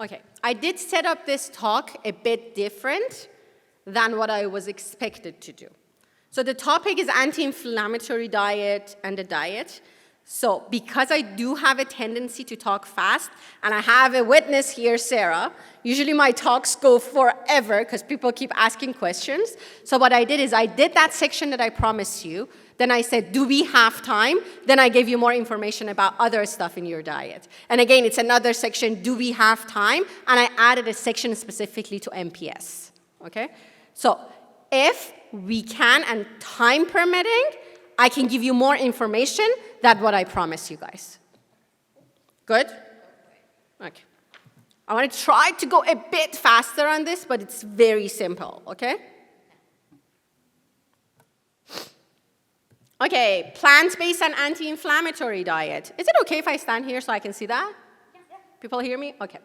Okay, I did set up this talk a bit different than what I was expected to do. So the topic is anti-inflammatory diet and the diet. So because I do have a tendency to talk fast, and I have a witness here, Sarah, usually my talks go forever because people keep asking questions. So what I did is I did that section that I promised you. Then I said, do we have time? Then I gave you more information about other stuff in your diet. And again, it's another section, do we have time? And I added a section specifically to MPS, okay? So if we can, and time permitting, I can give you more information than what I promised you guys. Good? Okay. I want to try to go a bit faster on this, but it's very simple, okay? Okay, plant-based and anti-inflammatory diet. Is it okay if I stand here so I can see that? Yeah. People hear me? Okay.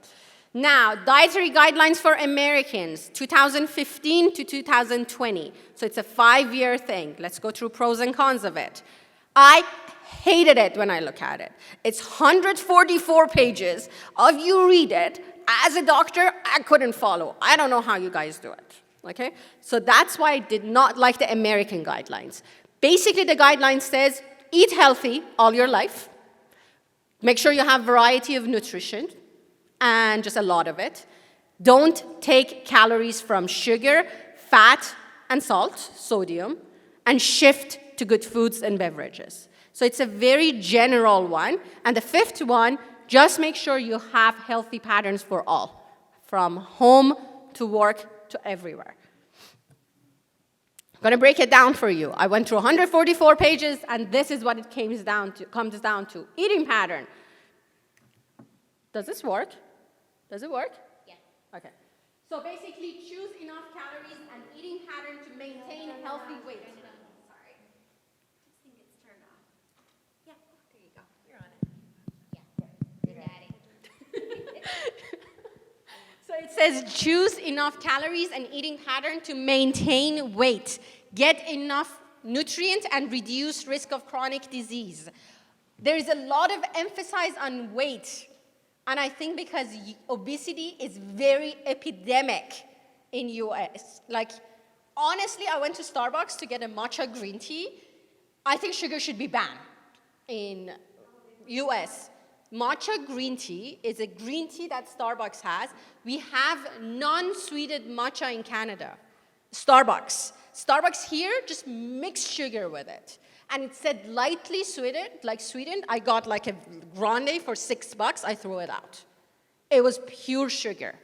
Now, Dietary Guidelines for Americans, 2015 to 2020. So it's a 5-year thing. Let's go through pros and cons of it. I hated it when I look at it. It's 144 pages. Of you read it. As a doctor, I couldn't follow. I don't know how you guys do it. Okay? So that's why I did not like the American guidelines. Basically, the guideline says, eat healthy all your life. Make sure you have variety of nutrition, and just a lot of it. Don't take calories from sugar, fat, and salt, sodium, and shift to good foods and beverages. So it's a very general one. And the 5th one, just make sure you have healthy patterns for all, from home to work to everywhere. I'm going to break it down for you. I went through 144 pages, and this is what it comes down to. Eating pattern. Does this work? Does it work? Yeah. Okay. So basically, choose enough calories and eating pattern to maintain a healthy weight. Sorry. I think it's turned off. Yeah. There you go. You're on it. Yeah. Good daddy. So it says choose enough calories and eating pattern to maintain weight. Get enough nutrients and reduce risk of chronic disease. There is a lot of emphasis on weight. And I think because obesity is very epidemic in US. Like, honestly, I went to Starbucks to get a matcha green tea. I think sugar should be banned in US. Matcha green tea is a green tea that Starbucks has. We have non-sweetened matcha in Canada. Starbucks. Starbucks here just mix sugar with it. And it said lightly sweetened, like sweetened. I got like a grande for $6. I threw it out. It was pure sugar.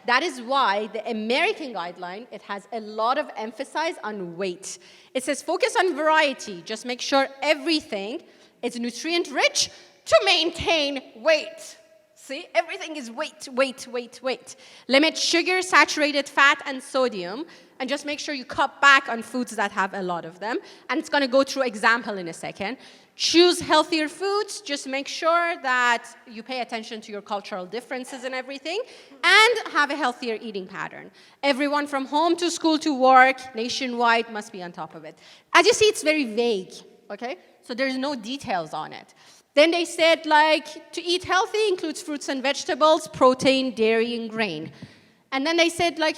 That is why the American guideline, it has a lot of emphasis on weight. It says focus on variety. Just make sure everything is nutrient rich to maintain weight. See, everything is weight, weight, weight, weight. Limit sugar, saturated fat, and sodium, and just make sure you cut back on foods that have a lot of them. And it's going to go through example in a second. Choose healthier foods. Just make sure that you pay attention to your cultural differences and everything, and have a healthier eating pattern. Everyone from home to school to work, nationwide, must be on top of it. As you see, it's very vague, okay? So there's no details on it. Then they said, like, to eat healthy includes fruits and vegetables, protein, dairy, and grain. And then they said, like,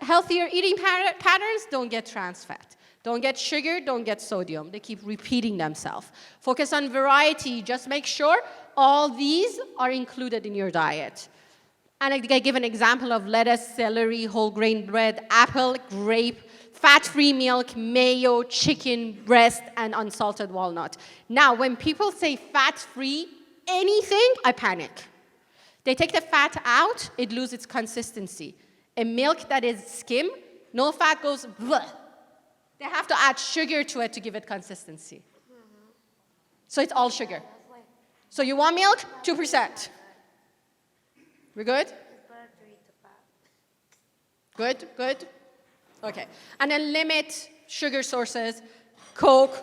healthier eating patterns, don't get trans fat. Don't get sugar, don't get sodium. They keep repeating themselves. Focus on variety. Just make sure all these are included in your diet. And I give an example of lettuce, celery, whole grain bread, apple, grape, fat-free milk, mayo, chicken breast, and unsalted walnut. Now, when people say fat-free anything, I panic. They take the fat out, it loses its consistency. A milk that is skim, no fat goes bleh. They have to add sugar to it to give it consistency. So it's all sugar. So you want milk? 2%. We're good? Good, good. Okay. And then limit sugar sources, Coke,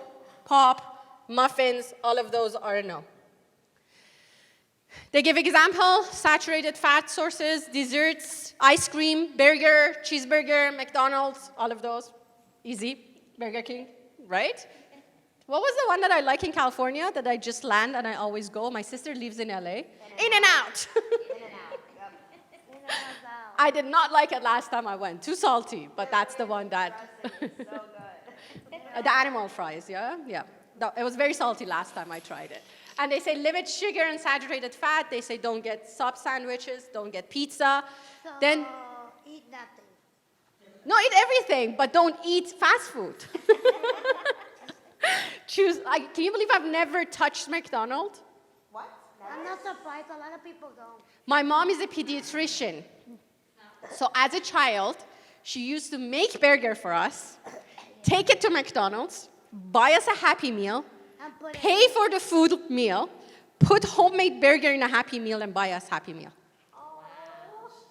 pop, muffins, all of those are a no. They give example, saturated fat sources, desserts, ice cream, burger, cheeseburger, McDonald's, all of those. Easy. Burger King, right? What was the one that I like in California that I just land and I always go? My sister lives in LA. In and out. out. I did not like it last time I went. Too salty, but that's the one that... So good. The animal fries, yeah? Yeah. No, it was very salty last time I tried it. And they say limit sugar and saturated fat. They say don't get sub sandwiches, don't get pizza. So, Then, eat nothing. no, eat everything, but don't eat fast food. Can you believe I've never touched McDonald's? What? I'm not surprised. A lot of people don't. My mom is a pediatrician. So as a child, she used to make burger for us, take it to McDonald's, buy us a Happy Meal, And put pay for the food meal, put homemade burger in a Happy Meal, and buy us Happy Meal.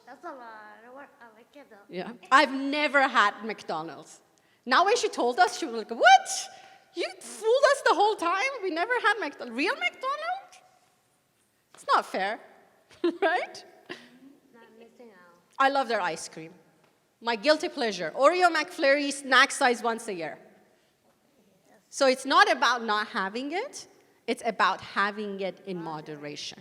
That's a lot of work. I like it though. Yeah. I've never had McDonald's. Now when she told us, she was like, what? You fooled us the whole time? We never had McDonald's. Real McDonald's? It's not fair, right? Not missing out. I love their ice cream. My guilty pleasure. Oreo McFlurry snack size once a year. So it's not about not having it. It's about having it in moderation.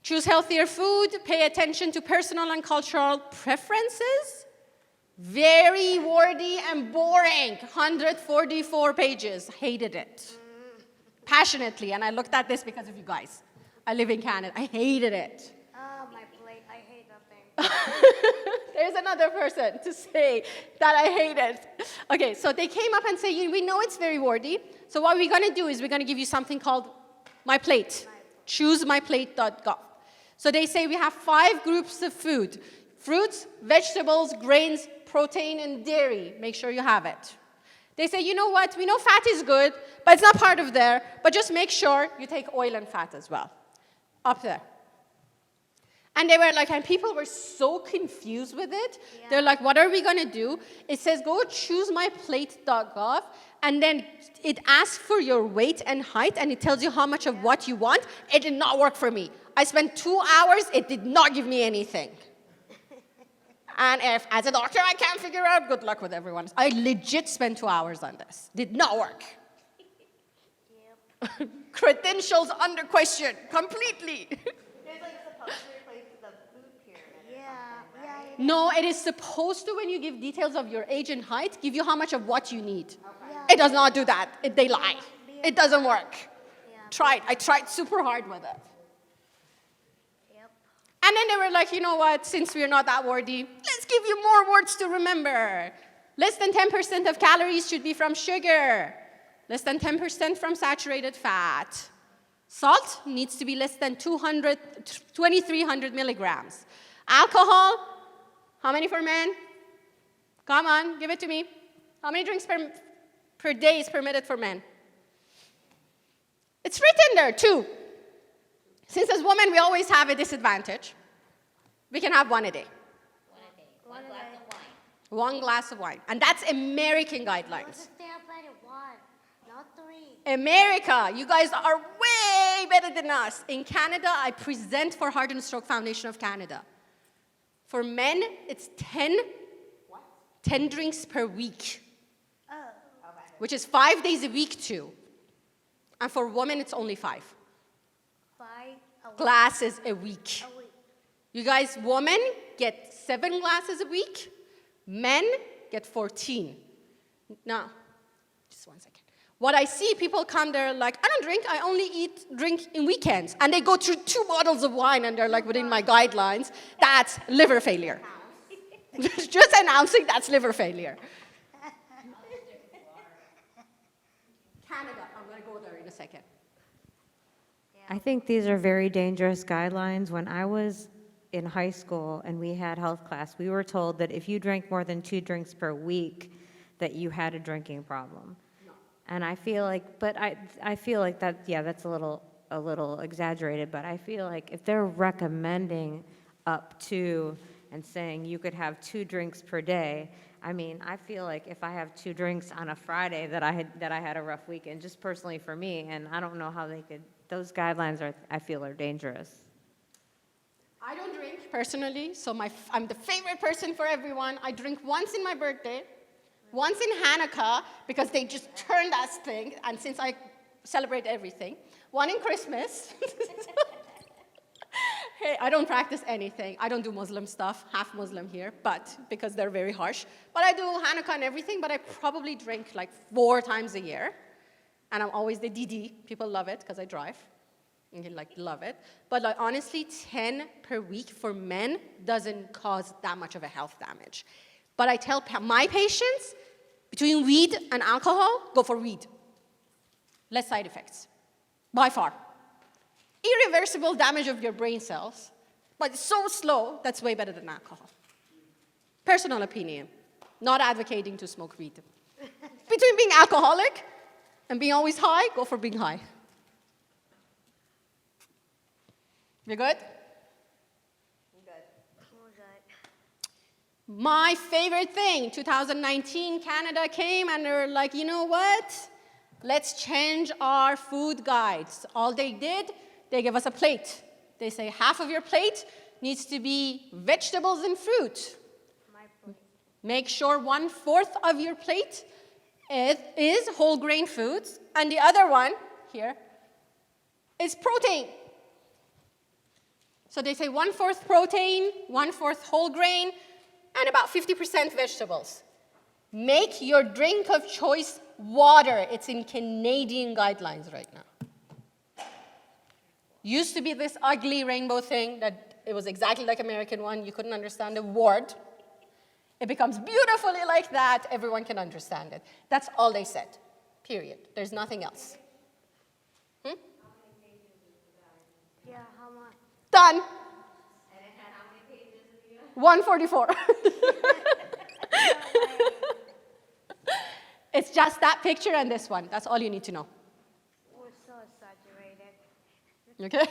Choose healthier food. Pay attention to personal and cultural preferences. Very wordy and boring. 144 pages. Hated it. Passionately. And I looked at this because of you guys. I live in Canada. I hated it. Oh, my plate. I hate nothing. There's another person to say that I hate it. Okay, so they came up and say, we know it's very wordy. So what we're going to do is we're going to give you something called MyPlate. Choose myplate.gov. So they say we have 5 groups of food. Fruits, vegetables, grains, protein, and dairy. Make sure you have it. They say, you know what? We know fat is good, but it's not part of there. But just make sure you take oil and fat as well. Up there. And they were like, and people were so confused with it. Yeah. They're like, what are we going to do? It says, go choose myplate.gov, and then it asks for your weight and height, and it tells you how much of what you want. It did not work for me. I spent 2 hours. It did not give me anything. And if, as a doctor, I can't figure out, good luck with everyone. I legit spent 2 hours on this. Did not work. Yep. Credentials under question, completely. It's like supposed to replace the food pyramid. Yeah. No, it is supposed to, when you give details of your age and height, give you how much of what you need. Yeah. It does not do that. They lie. It doesn't work. Yeah. I tried super hard with it. Yep. And then they were like, you know what, since we're not that wordy, let's give you more words to remember. Less than 10% of calories should be from sugar. Less than 10% from saturated fat. Salt needs to be less than 2,300 milligrams. Alcohol, how many for men? Come on, give it to me. How many drinks per day is permitted for men? It's written there, 2. Since as women we always have a disadvantage, we can have 1 a day. One glass of wine. 1 glass of wine. And that's American guidelines. Let's stay outside at 1, not 3. America, you guys are way better than us. In Canada, I present for Heart and Stroke Foundation of Canada. For men, it's 10 drinks per week, Oh. which is 5 days a week too. And for women, it's only 5 5 a week. glasses a week. A week. You guys, women get 7 glasses a week. Men get 14. Now, just 1 second. What I see, people come, they're like, I don't drink, I only drink in weekends. And they go through 2 bottles of wine, and they're like, within my guidelines, that's liver failure. Just announcing that's liver failure. Canada, I'm going to go there in a second. I think these are very dangerous guidelines. When I was in high school and we had health class, we were told that if you drank more than 2 drinks per week, that you had a drinking problem. No. And I feel like, but I feel like that, yeah, that's a little exaggerated, but I feel like if they're recommending up to and saying you could have 2 drinks per day, I mean, I feel like if I have 2 drinks on a Friday that I had a rough weekend, just personally for me, and I don't know how they could, those guidelines I feel are dangerous. I don't drink personally, so I'm the favorite person for everyone. I drink once in my birthday, once in Hanukkah, because they just turned that thing, and since I celebrate everything, 1 in Christmas. Hey, I don't practice anything. I don't do Muslim stuff, half Muslim here, but because they're very harsh. But I do Hanukkah and everything, but I probably drink like 4 times a year. And I'm always the DD. People love it because I drive. And they love it. But like, honestly, 10 per week for men doesn't cause that much of a health damage. But I tell my patients, between weed and alcohol, go for weed. Less side effects, by far. Irreversible damage of your brain cells, but so slow, that's way better than alcohol. Personal opinion, not advocating to smoke weed. Between being alcoholic and being always high, go for being high. You good? My favorite thing, 2019, Canada came and they were like, you know what? Let's change our food guides. All they did, they give us a plate. They say half of your plate needs to be vegetables and fruit. MyPlate. Make sure 1/4 of your plate is whole grain foods, and the other one, here, is protein. So they say 1/4 protein, 1/4 whole grain, and about 50% vegetables. Make your drink of choice water. It's in Canadian guidelines right now. Used to be this ugly rainbow thing that it was exactly like American one. You couldn't understand a word. It becomes beautifully like that. Everyone can understand it. That's all they said, period. There's nothing else. Yeah, how much? Done. And it had how many pages in the 144. It's just that picture and this one. That's all you need to know. We're so saturated. Okay?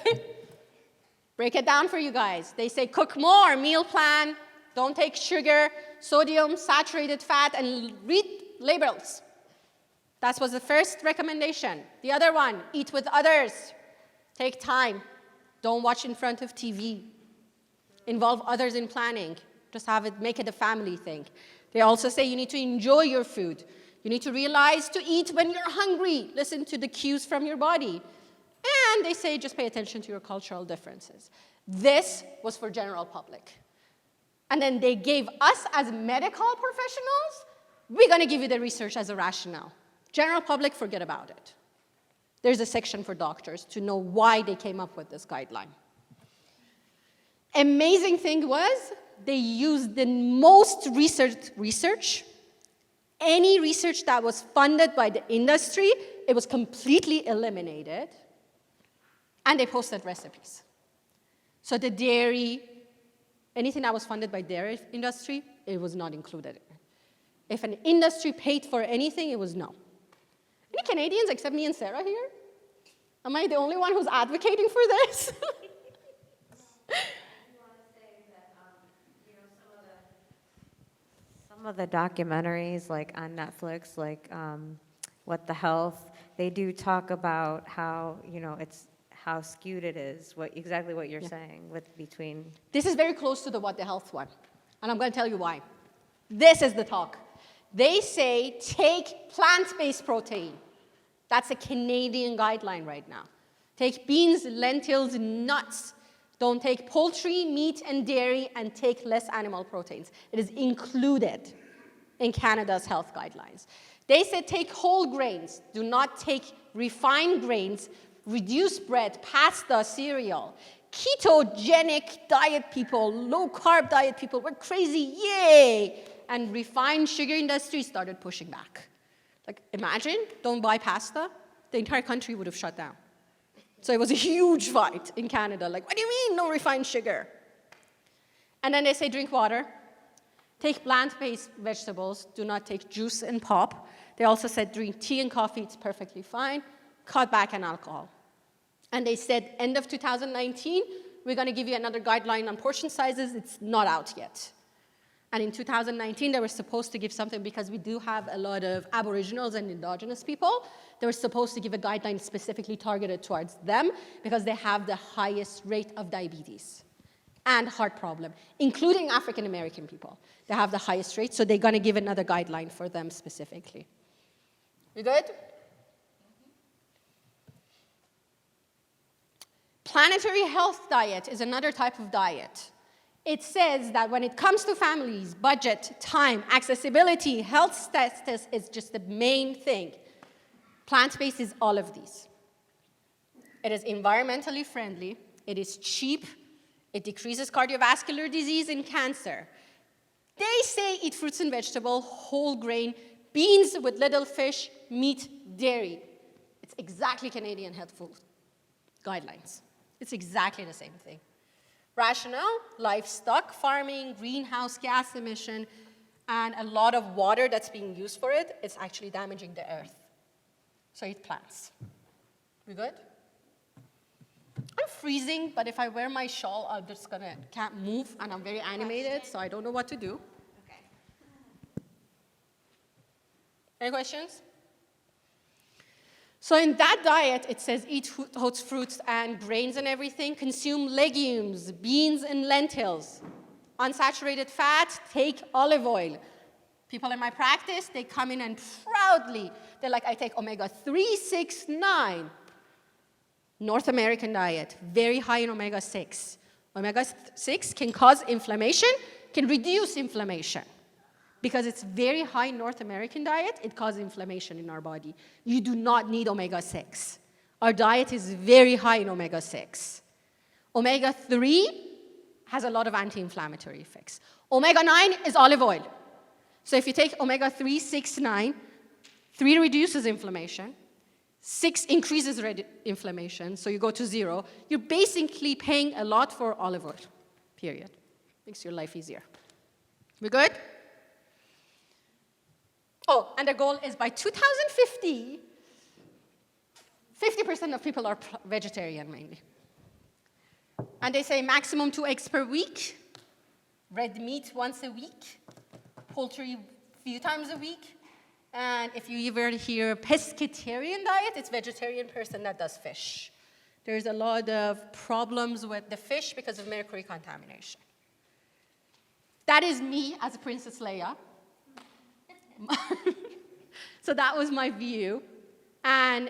Break it down for you guys. They say cook more, meal plan, don't take sugar, sodium, saturated fat, and read labels. That was the first recommendation. The other one, eat with others. Take time. Don't watch in front of TV. Involve others in planning. Just make it a family thing. They also say you need to enjoy your food. You need to realize to eat when you're hungry. Listen to the cues from your body. And they say just pay attention to your cultural differences. This was for general public. And then they gave us as medical professionals, we're going to give you the research as a rationale. General public, forget about it. There's a section for doctors to know why they came up with this guideline. Amazing thing was they used the most research. Any research that was funded by the industry, it was completely eliminated. And they posted recipes. So the dairy, anything that was funded by dairy industry, it was not included. If an industry paid for anything, it was no. Any Canadians except me and Sarah here? Am I the only one who's advocating for this? Some of the documentaries, like on Netflix, like What the Health, they do talk about how, it's how skewed it is, exactly what you're saying between. This is very close to the What the Health one, and I'm going to tell you why. This is the talk. They say take plant-based protein. That's a Canadian guideline right now. Take beans, lentils, nuts. Don't take poultry, meat, and dairy, and take less animal proteins. It is included in Canada's health guidelines. They said take whole grains. Do not take refined grains, reduced bread, pasta, cereal. Ketogenic diet people, low-carb diet people were crazy, yay! And refined sugar industry started pushing back. Like, imagine, don't buy pasta. The entire country would have shut down. So it was a huge fight in Canada. Like, what do you mean, no refined sugar? And then they say drink water. Take plant-based vegetables. Do not take juice and pop. They also said drink tea and coffee. It's perfectly fine. Cut back on alcohol. And they said end of 2019, we're going to give you another guideline on portion sizes. It's not out yet. And in 2019, they were supposed to give something because we do have a lot of Aboriginals and Indigenous people. They were supposed to give a guideline specifically targeted towards them because they have the highest rate of diabetes and heart problem, including African American people. They have the highest rate, so they're going to give another guideline for them specifically. You good? Planetary health diet is another type of diet. It says that when it comes to families, budget, time, accessibility, health status is just the main thing. Plant-based is all of these. It is environmentally friendly, it is cheap, it decreases cardiovascular disease and cancer. They say eat fruits and vegetables, whole grain, beans with little fish, meat, dairy. It's exactly Canadian health food guidelines. It's exactly the same thing. Rationale, livestock farming, greenhouse gas emission, and a lot of water that's being used for it, it's actually damaging the earth. So eat plants. We good? I'm freezing, but if I wear my shawl, I'm just can't move, and I'm very animated, so I don't know what to do. Okay. Any questions? So in that diet, it says eat whole fruits and grains and everything, consume legumes, beans and lentils. Unsaturated fat, take olive oil. People in my practice, they come in and proudly, they're like, I take omega-3, 6, 9. North American diet, very high in omega-6. Omega-6 can cause inflammation, can reduce inflammation. Because it's very high in North American diet, it causes inflammation in our body. You do not need omega-6. Our diet is very high in omega-6. Omega-3 has a lot of anti-inflammatory effects. Omega-9 is olive oil. So if you take omega-3, 6, 9, 3 reduces inflammation, 6 increases inflammation, so you go to 0. You're basically paying a lot for olive oil, period. Makes your life easier. We good? Oh, and the goal is by 2050, 50% of people are vegetarian mainly. And they say maximum 2 eggs per week, red meat once a week, poultry a few times a week, and if you ever hear pescatarian diet, it's vegetarian person that does fish. There's a lot of problems with the fish because of mercury contamination. That is me as Princess Leia. So that was my view. And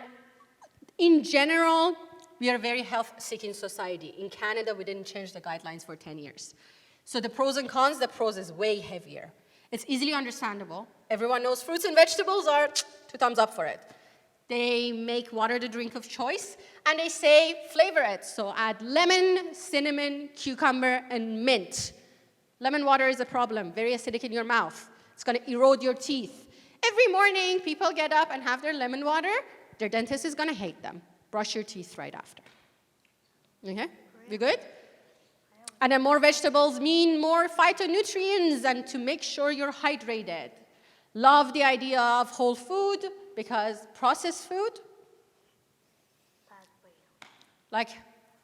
in general, we are a very health-seeking society. In Canada, we didn't change the guidelines for 10 years. So the pros and cons, the pros is way heavier. It's easily understandable. Everyone knows fruits and vegetables are 2 thumbs up for it. They make water the drink of choice, and they say flavor it. So add lemon, cinnamon, cucumber, and mint. Lemon water is a problem, very acidic in your mouth. It's going to erode your teeth. Every morning, people get up and have their lemon water. Their dentist is going to hate them. Brush your teeth right after. Okay? You good? And then more vegetables mean more phytonutrients and to make sure you're hydrated. Love the idea of whole food because processed food, like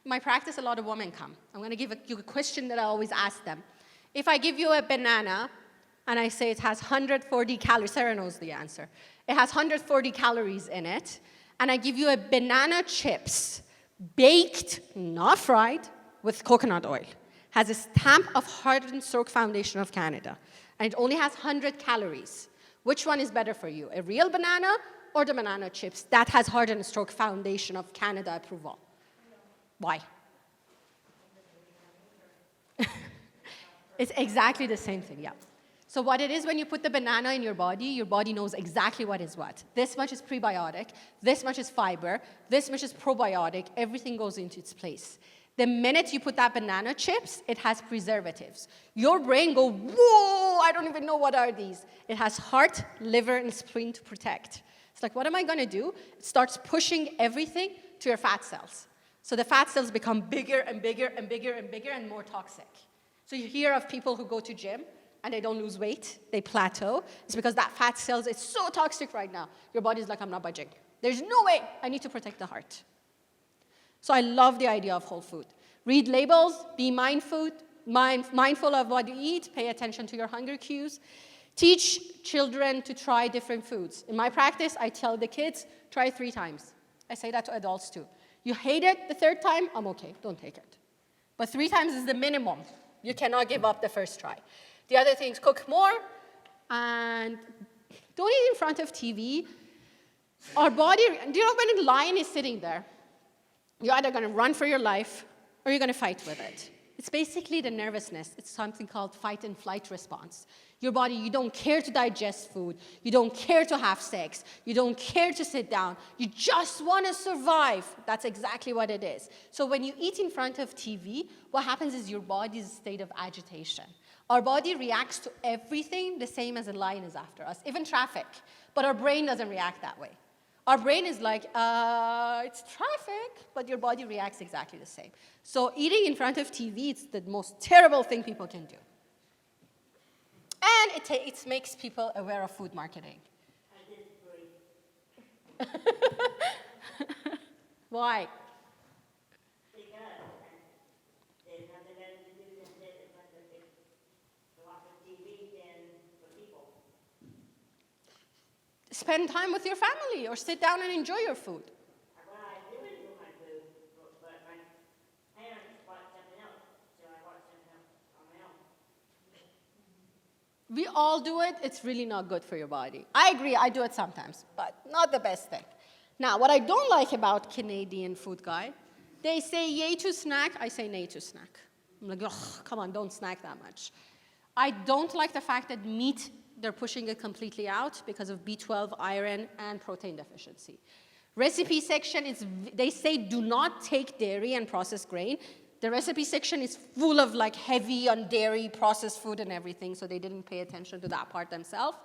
my practice, a lot of women come. I'm going to give you a question that I always ask them. If I give you a banana and I say it has 140 calories, Sarah knows the answer. It has 140 calories in it, and I give you a banana chips, baked, not fried, with coconut oil. Has a stamp of Heart and Stroke Foundation of Canada, and it only has 100 calories. Which one is better for you, a real banana or the banana chips that has Heart and Stroke Foundation of Canada approval? Why? It's exactly the same thing, yeah. So what it is when you put the banana in your body knows exactly what is what. This much is prebiotic, this much is fiber, this much is probiotic, everything goes into its place. The minute you put that banana chips, it has preservatives. Your brain go, whoa, I don't even know what are these. It has heart, liver, and spleen to protect. It's like, what am I going to do? It starts pushing everything to your fat cells. So the fat cells become bigger and bigger and bigger and bigger and more toxic. So you hear of people who go to gym and they don't lose weight, they plateau. It's because that fat cells is so toxic right now. Your body's like, I'm not budging. There's no way, I need to protect the heart. So I love the idea of whole food. Read labels, be mindful of what you eat, pay attention to your hunger cues. Teach children to try different foods. In my practice, I tell the kids, try 3 times. I say that to adults too. You hate it the 3rd time, I'm okay, don't take it. But 3 times is the minimum. You cannot give up the first try. The other things, cook more, and don't eat in front of TV. Our body, do you know when a lion is sitting there? You're either going to run for your life or you're going to fight with it. It's basically the nervousness. It's something called fight and flight response. Your body, you don't care to digest food. You don't care to have sex. You don't care to sit down. You just want to survive. That's exactly what it is. So when you eat in front of TV, what happens is your body's state of agitation. Our body reacts to everything the same as a lion is after us, even traffic. But our brain doesn't react that way. Our brain is like, it's traffic, but your body reacts exactly the same. So eating in front of TV, it's the most terrible thing people can do. And it makes people aware of food marketing. Why? Because there's nothing better to do than sit in front of it, watch TV than for people. Spend time with your family or sit down and enjoy your food. Well, I do enjoy my food, but my parents watch something else, so I watch something else on my own. We all do it. It's really not good for your body. I agree, I do it sometimes, but not the best thing. Now, what I don't like about Canadian Food Guide, they say yay to snack, I say nay to snack. I'm like, oh, come on, don't snack that much. I don't like the fact that meat, they're pushing it completely out because of B12, iron, and protein deficiency. Recipe section, they say do not take dairy and processed grain. The recipe section is full of like heavy on dairy, processed food and everything, so they didn't pay attention to that part themselves.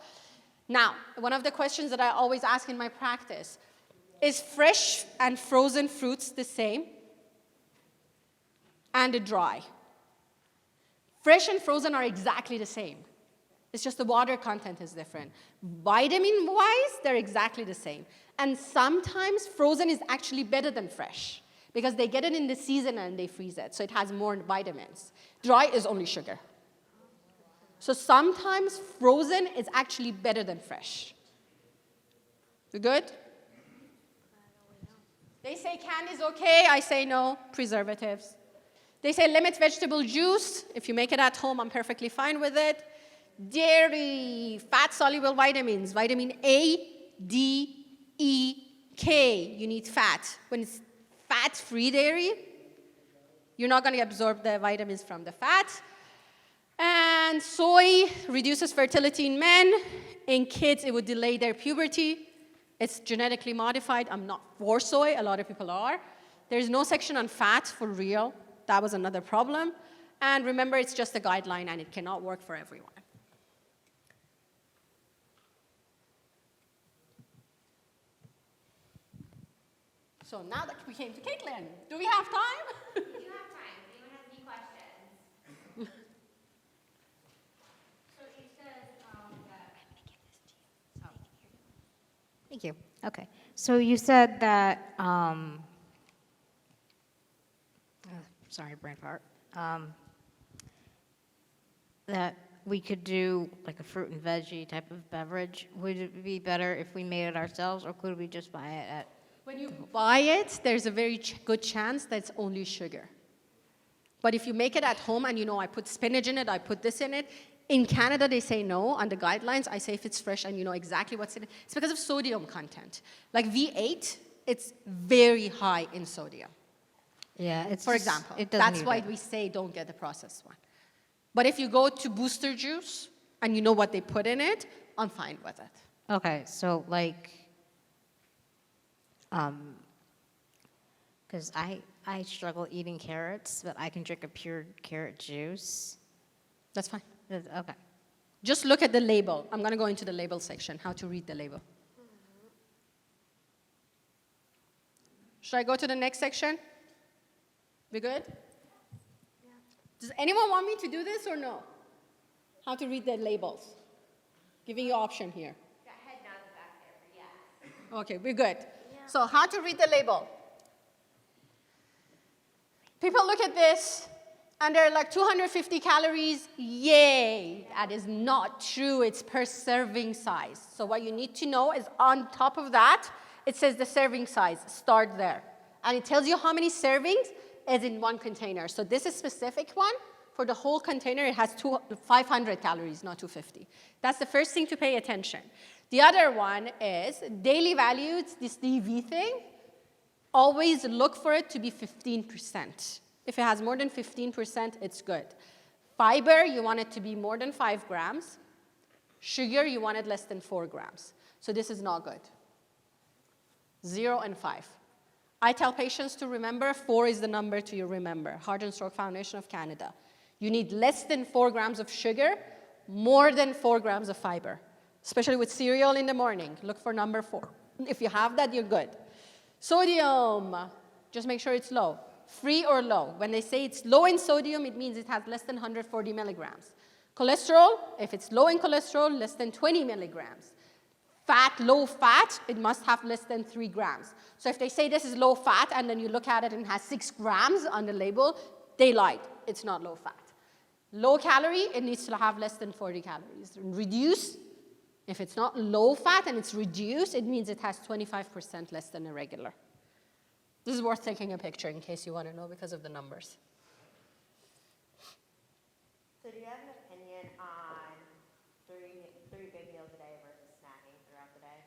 Now, one of the questions that I always ask in my practice, is fresh and frozen fruits the same? And dry. Fresh and frozen are exactly the same. It's just the water content is different. Vitamin-wise, they're exactly the same. And sometimes frozen is actually better than fresh because they get it in the season and they freeze it, so it has more vitamins. Dry is only sugar. So sometimes frozen is actually better than fresh. You good? They say candy is okay, I say no, preservatives. They say limit vegetable juice. If you make it at home, I'm perfectly fine with it. Dairy, fat-soluble vitamins, vitamin A, D, E, K, you need fat. When it's fat-free dairy, you're not going to absorb the vitamins from the fat. And soy reduces fertility in men. In kids, it would delay their puberty. It's genetically modified. I'm not for soy. A lot of people are. There's no section on fat for real. That was another problem. And remember, it's just a guideline, and it cannot work for everyone. So now that we came to Caitlin, do we have time? We do have time. If anyone has any questions? So it says that. Thank you. Okay. So you said that, sorry, brain fart. That we could do like a fruit and veggie type of beverage. Would it be better if we made it ourselves, or could we just buy it at? When you buy it, there's a very good chance that it's only sugar. But if you make it at home and I put spinach in it, I put this in it, in Canada they say no. On the guidelines, I say if it's fresh and you know exactly what's in it. It's because of sodium content. Like V8, it's very high in sodium. Yeah, it's For just- example, it doesn't that's need why it. we say don't get the processed one. But if you go to Booster Juice and you know what they put in it, I'm fine with it. Okay, so like, because I struggle eating carrots, but I can drink a pure carrot juice. That's fine. Okay. Just look at the label. I'm going to go into the label section, how to read the label. Should I go to the next section? We good? Does anyone want me to do this or no? How to read the labels? Giving you option here. Got head nods back there for yes. Okay, we're good. So how to read the label? People look at this, and they're like 250 calories. Yay! That is not true. It's per serving size. So what you need to know is on top of that, it says the serving size. Start there. And it tells you how many servings is in one container. So this is specific one. For the whole container, it has 500 calories, not 250. That's the first thing to pay attention. The other one is daily values, this DV thing. Always look for it to be 15%. If it has more than 15%, it's good. Fiber, you want it to be more than 5 grams. Sugar, you want it less than 4 grams. So this is not good. 0 and 5. I tell patients to remember 4 is the number to remember. Heart and Stroke Foundation of Canada. You need less than 4 grams of sugar, more than 4 grams of fiber. Especially with cereal in the morning. Look for number 4. If you have that, you're good. Sodium, just make sure it's low. Free or low. When they say it's low in sodium, it means it has less than 140 milligrams. Cholesterol, if it's low in cholesterol, less than 20 milligrams. Fat, low fat, it must have less than 3 grams. So if they say this is low fat and then you look at it and it has 6 grams on the label, they lied. It's not low fat. Low calorie, it needs to have less than 40 calories. Reduce, if it's not low fat and it's reduced, it means it has 25% less than a regular. This is worth taking a picture in case you want to know because of the numbers. So do you have an opinion on three big meals a day versus snacking throughout the day?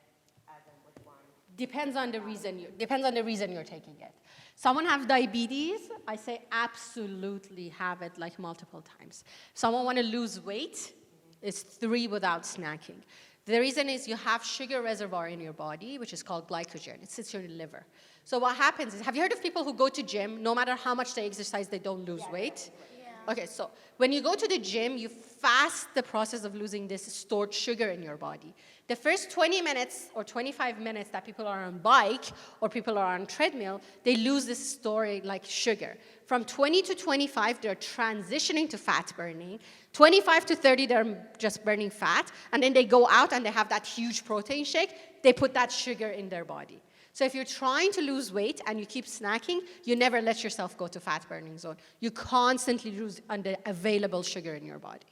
As in which one? Depends on the reason you're taking it. Someone have diabetes, I say absolutely have it like multiple times. Someone want to lose weight, it's 3 without snacking. The reason is you have sugar reservoir in your body, which is called glycogen. It sits in your liver. So what happens is, have you heard of people who go to gym, no matter how much they exercise, they don't lose weight? Yeah. Okay, so when you go to the gym, you fast the process of losing this stored sugar in your body. The first 20 minutes or 25 minutes that people are on bike or people are on treadmill, they lose this stored like sugar. From 20 to 25, they're transitioning to fat burning. 25 to 30, they're just burning fat. And then they go out and they have that huge protein shake. They put that sugar in their body. So if you're trying to lose weight and you keep snacking, you never let yourself go to fat burning zone. You constantly lose on the available sugar in your body.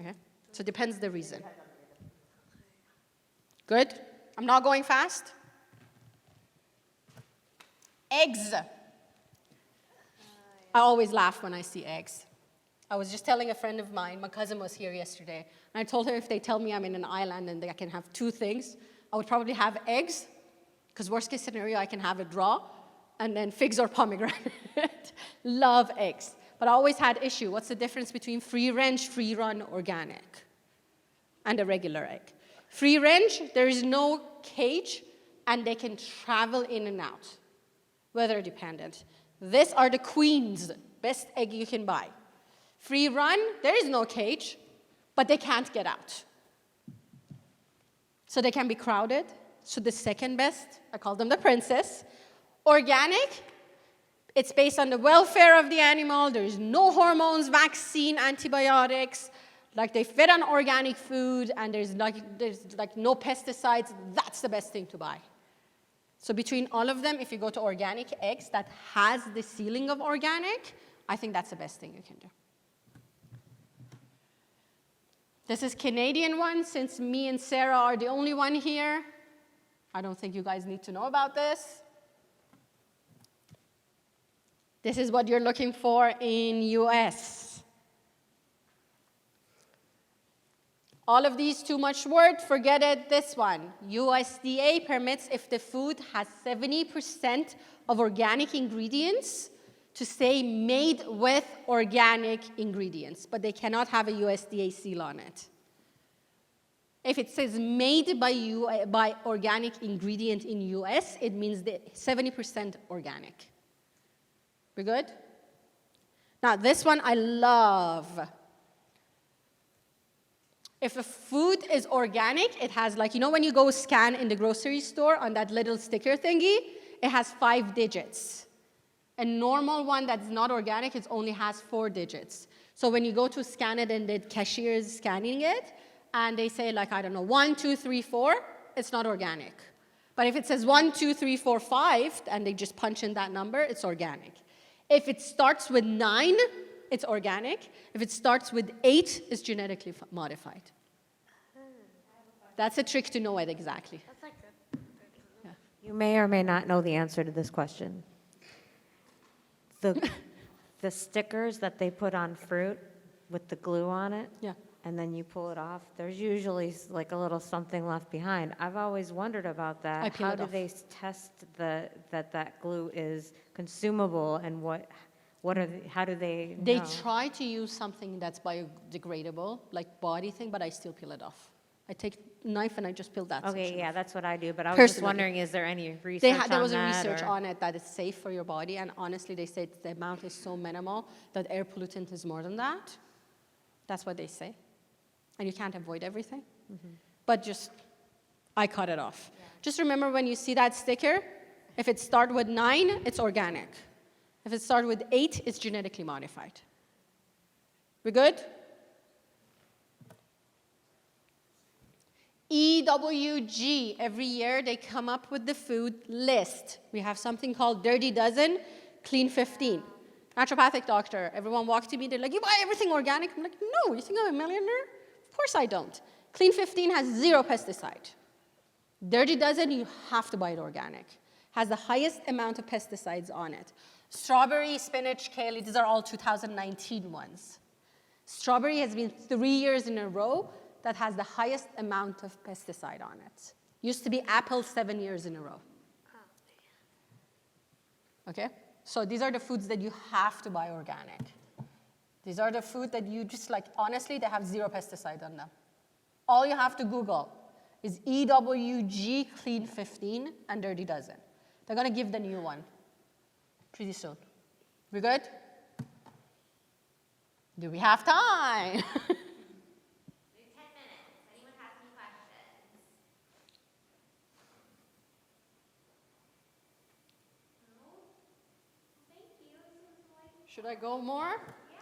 Okay? So it depends the reason. Good? I'm not going fast. Eggs. I always laugh when I see eggs. I was just telling a friend of mine, my cousin was here yesterday, and I told her if they tell me I'm in an island and I can have 2 things, I would probably have eggs, because worst case scenario, I can have a draw, and then figs or pomegranate. Love eggs. But I always had issue. What's the difference between free range, free run, organic, and a regular egg? Free range, there is no cage, and they can travel in and out, weather dependent. These are the queens, best egg you can buy. Free run, there is no cage, but they can't get out. So they can be crowded. So the second best, I call them the princess. Organic, it's based on the welfare of the animal. There is no hormones, vaccine, antibiotics. Like they fed on organic food, and there's like no pesticides. That's the best thing to buy. So between all of them, if you go to organic eggs that has the ceiling of organic, I think that's the best thing you can do. This is Canadian one, since me and Sarah are the only one here. I don't think you guys need to know about this. This is what you're looking for in US. All of these, too much word, forget it, this one. USDA permits if the food has 70% of organic ingredients to say made with organic ingredients, but they cannot have a USDA seal on it. If it says made by organic ingredient in US, it means 70% organic. We good? Now, this one I love. If a food is organic, it has like, you know when you go scan in the grocery store on that little sticker thingy, it has 5 digits. A normal one that's not organic, it only has 4 digits. So when you go to scan it and the cashier is scanning it, and they say like, I don't know, 1, 2, 3, 4, it's not organic. But if it says 1, 2, 3, 4, 5, and they just punch in that number, it's organic. If it starts with 9, it's organic. If it starts with 8, it's genetically modified. That's a trick to know it exactly. That's like good. Yeah. You may or may not know the answer to this question. The stickers that they put on fruit with the glue on it, Yeah. and then you pull it off, there's usually like a little something left behind. I've always wondered about that. I peel How it do off. they test that glue is consumable, and how do they They know? try to use something that's biodegradable, like body thing, but I still peel it off. I take a knife and I just peel that Okay, section yeah, off. that's what I do, but I was just Personally. wondering, is there any research There on was a that, research or- on it that it's safe for your body, and honestly, they said the amount is so minimal that air pollutant is more than that. That's what they say. And you can't avoid everything. But just, I cut it off. Just remember when you see that sticker, if it starts with 9, it's organic. If it starts with 8, it's genetically modified. We good? EWG, every year they come up with the food list. We have something called Dirty Dozen, Clean 15. Naturopathic doctor, everyone walks to me, they're like, you buy everything organic? I'm like, no, you think I'm a millionaire? Of course I don't. Clean 15 has 0 pesticide. Dirty Dozen, you have to buy it organic. Has the highest amount of pesticides on it. Strawberry, spinach, kale, these are all 2019 ones. Strawberry has been 3 years in a row that has the highest amount of pesticide on it. Used to be apple 7 years in a row. Okay? So these are the foods that you have to buy organic. These are the food that you just like, honestly, they have 0 pesticide on them. All you have to Google is EWG Clean 15 and Dirty Dozen. They're gonna give the new one pretty soon. We good? Do we have time? We have 10 minutes. Anyone have any questions? No? Thank you. Seems like, Should I go more? yeah.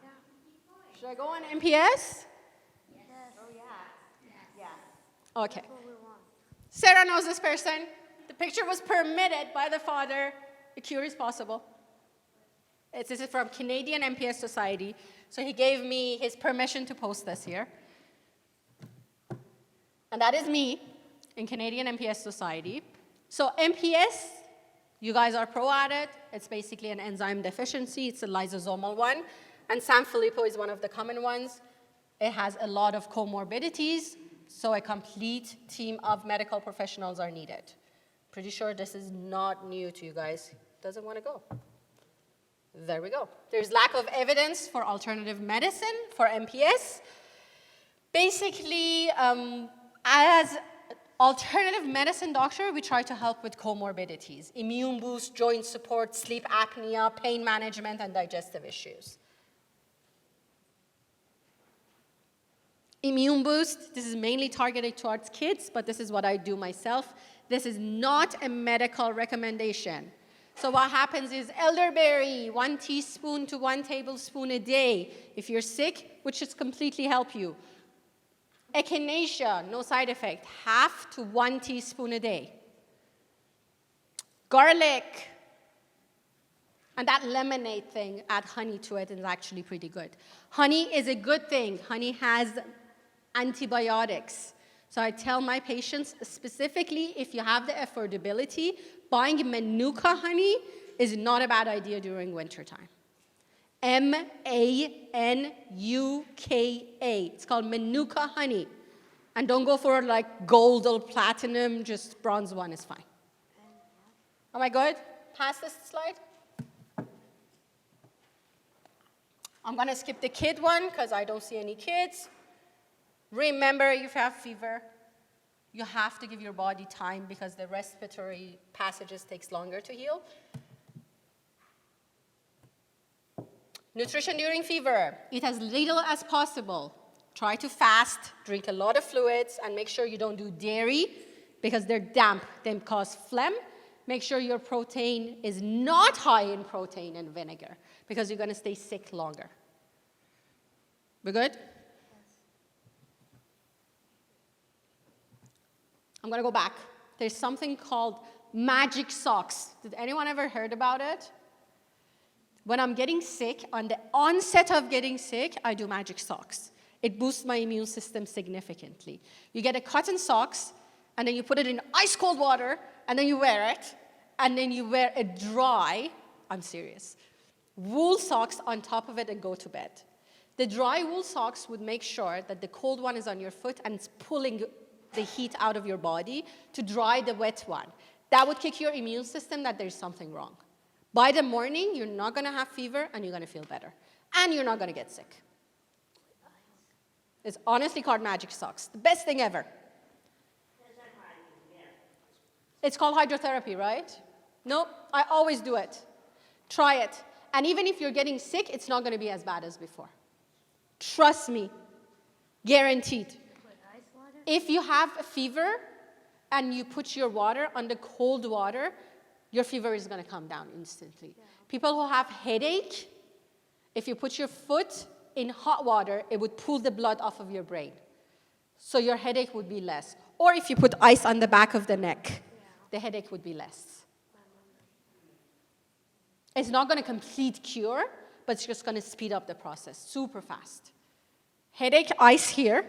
Keep going. Should I go on MPS? Oh, yeah. Yes. Okay. Sarah knows this person. The picture was permitted by the father. The cure is possible. This is from Canadian MPS Society. So he gave me his permission to post this here. And that is me in Canadian MPS Society. So MPS, you guys are pro at it. It's basically an enzyme deficiency. It's a lysosomal one. And Sanfilippo is one of the common ones. It has a lot of comorbidities, so a complete team of medical professionals are needed. Pretty sure this is not new to you guys. Doesn't want to go. There we go. There's lack of evidence for alternative medicine for MPS. Basically, as alternative medicine doctor, we try to help with comorbidities, immune boost, joint support, sleep apnea, pain management, and digestive issues. Immune boost, this is mainly targeted towards kids, but this is what I do myself. This is not a medical recommendation. So what happens is elderberry, 1 teaspoon to 1 tablespoon a day. If you're sick, which should completely help you. Echinacea, no side effect, 1/2 to 1 teaspoon a day. Garlic, and that lemonade thing, add honey to it, is actually pretty good. Honey is a good thing. Honey has antibiotics. So I tell my patients, specifically if you have the affordability, buying Manuka honey is not a bad idea during wintertime. Manuka. It's called Manuka honey. And don't go for like gold or platinum, just bronze one is fine. Am I good? Pass this slide. I'm gonna skip the kid one because I don't see any kids. Remember, if you have fever, you have to give your body time because the respiratory passages takes longer to heal. Nutrition during fever. Eat as little as possible. Try to fast, drink a lot of fluids, and make sure you don't do dairy because they're damp. They cause phlegm. Make sure your protein is not high in protein and vinegar because you're going to stay sick longer. We good? I'm going to go back. There's something called magic socks. Did anyone ever heard about it? When I'm getting sick, on the onset of getting sick, I do magic socks. It boosts my immune system significantly. You get a cotton socks, and then you put it in ice cold water, and then you wear it, and then you wear a dry, I'm serious, wool socks on top of it and go to bed. The dry wool socks would make sure that the cold one is on your foot and it's pulling the heat out of your body to dry the wet one. That would kick your immune system that there's something wrong. By the morning, you're not going to have fever and you're going to feel better. And you're not going to get sick. It's honestly called magic socks. The best thing ever. It's called hydrotherapy, right? Nope, I always do it. Try it. And even if you're getting sick, it's not going to be as bad as before. Trust me. Guaranteed. If you have a fever and you put your water under cold water, your fever is going to come down instantly. Yeah. People who have headache, if you put your foot in hot water, it would pull the blood off of your brain. So your headache would be less. Or if you put ice on the back of the neck, the headache would be less. It's not going to complete cure, but it's just going to speed up the process super fast. Headache, ice here,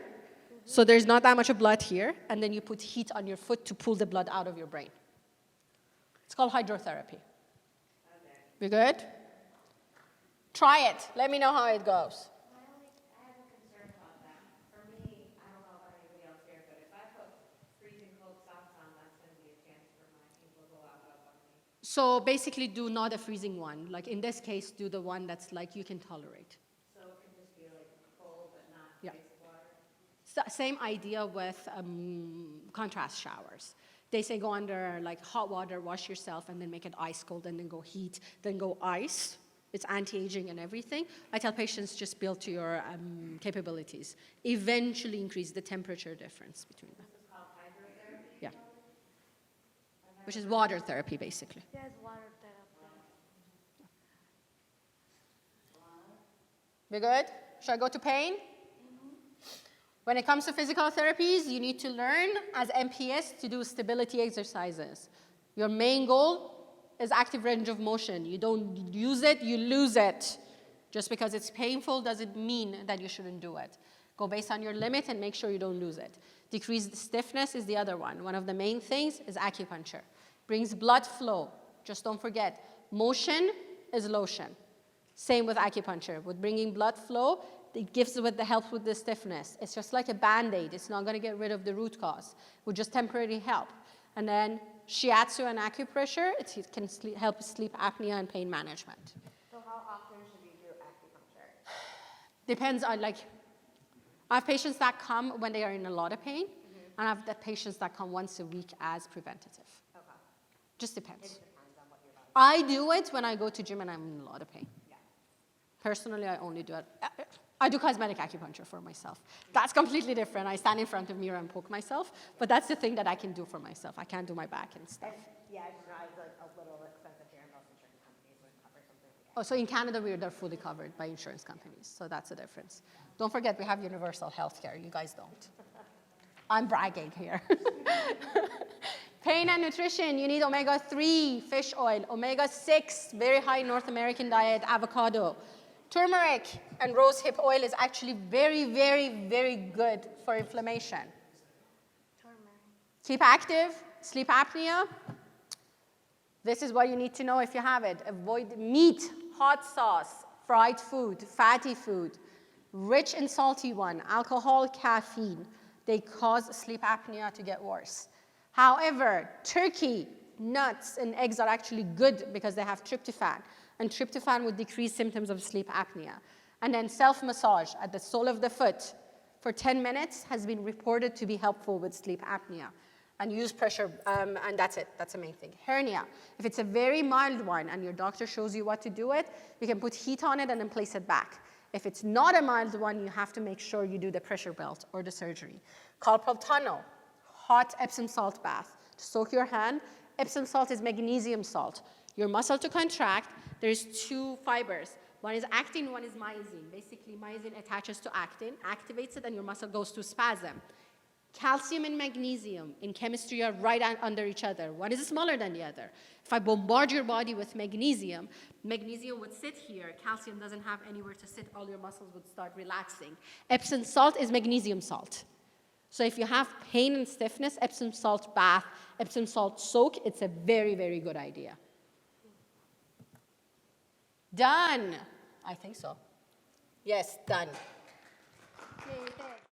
so there's not that much of blood here, and then you put heat on your foot to pull the blood out of your brain. It's called hydrotherapy. We good? Try it. Let me know how it goes. I have a concern about that. For me, I don't know about anybody else here, but if I put freezing cold socks on, that's going to be a chance for my ankle to go out on me. So basically do not a freezing one. Like in this case, do the one that's like you can tolerate. So it can just be like cold, but not Yeah. ice water. So, same idea with contrast showers. They say go under like hot water, wash yourself, and then make it ice cold, and then go heat, then go ice. It's anti-aging and everything. I tell patients just build to your capabilities. Eventually increase the temperature difference between them. This is called hydrotherapy? Yeah. Which is water therapy, basically. There's water therapy. We good? Should I go to pain? When it comes to physical therapies, you need to learn as MPS to do stability exercises. Your main goal is active range of motion. You don't use it, you lose it. Just because it's painful doesn't mean that you shouldn't do it. Go based on your limit and make sure you don't lose it. Decreased stiffness is the other one. One of the main things is acupuncture. Brings blood flow. Just don't forget, motion is lotion. Same with acupuncture. With bringing blood flow, it gives with the help with the stiffness. It's just like a Band-Aid. It's not going to get rid of the root cause. It will just temporarily help. And then shiatsu and acupressure, it can help sleep apnea and pain management. So how often should we do acupuncture? Depends on I have patients that come when they are in a lot of pain, and I have the patients that come once a week as preventative. Okay. Just depends. It depends on what your body. I do it when I go to gym and I'm in a lot of pain. Yeah. Personally, I only do it. I do cosmetic acupuncture for myself. That's completely different. I stand in front of a mirror and poke myself, but that's the thing that I can do for myself. I can't do my back and stuff. Yeah, I just know it's like a little expensive here, and most insurance companies would cover something like Oh, so in Canada, they're fully covered by insurance companies, so that's the difference. Don't forget, we have universal health care. You guys don't. I'm bragging here. Pain and nutrition, you need omega-3 fish oil, omega-6, very high North American diet, avocado. Turmeric and rose hip oil is actually very, very, very good for inflammation. Keep active, sleep apnea. This is what you need to know if you have it. Avoid meat, hot sauce, fried food, fatty food, rich and salty one, alcohol, caffeine. They cause sleep apnea to get worse. However, turkey, nuts, and eggs are actually good because they have tryptophan. And tryptophan would decrease symptoms of sleep apnea. And then self-massage at the sole of the foot for 10 minutes has been reported to be helpful with sleep apnea. And use pressure, and that's it. That's the main thing. Hernia. If it's a very mild one and your doctor shows you what to do it, you can put heat on it and then place it back. If it's not a mild one, you have to make sure you do the pressure belt or the surgery. Carpal tunnel. Hot Epsom salt bath. To soak your hand. Epsom salt is magnesium salt. Your muscle to contract, there's two fibers. One is actin, one is myosin. Basically, myosin attaches to actin, activates it, and your muscle goes to spasm. Calcium and magnesium in chemistry are right under each other. One is smaller than the other. If I bombard your body with magnesium, magnesium would sit here. Calcium doesn't have anywhere to sit. All your muscles would start relaxing. Epsom salt is magnesium salt. So if you have pain and stiffness, Epsom salt bath, Epsom salt soak, it's a very, very good idea. Done. I think so. Yes, done. Okay, thanks.